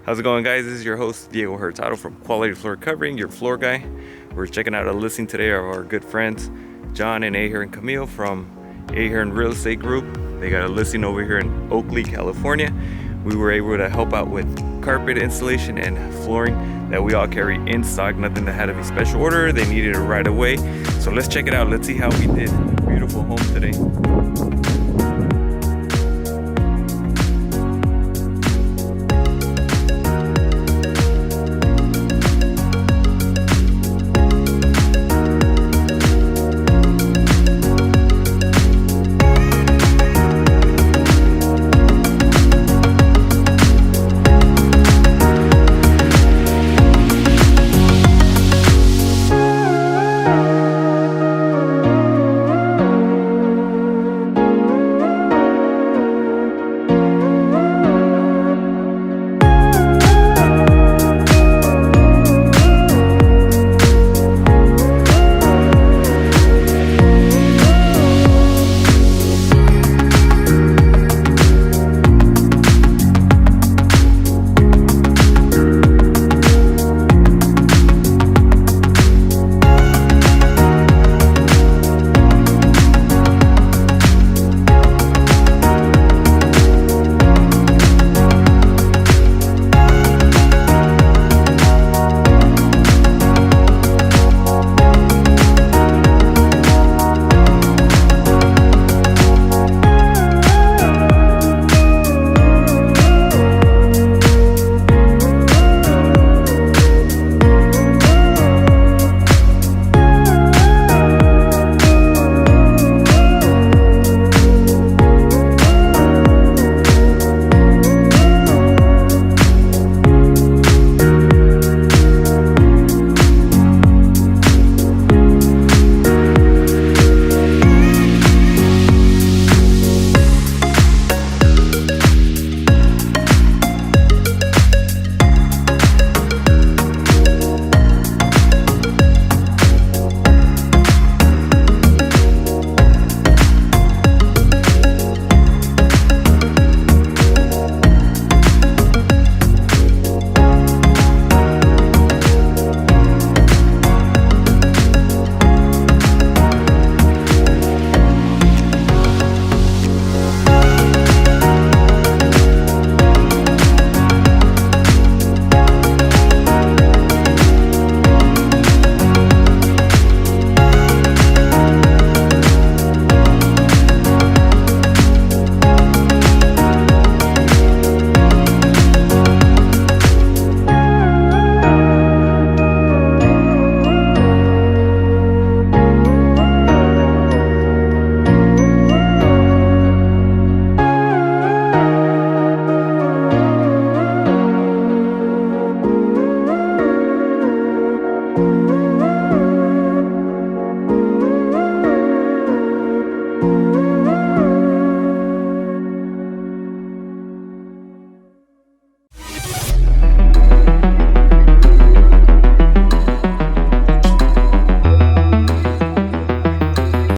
How's it going, guys? This is your host Diego Hurtado from Quality Floor Covering, your floor guy. We're checking out a listing today of our good friends John and Ahern and Camille from Ahern Real Estate Group. They got a listing over here in Oakley, California. We were able to help out with carpet installation and flooring that we all carry in stock. Nothing that had to be special order. They needed it right away. So let's check it out. Let's see how we did. Beautiful home today.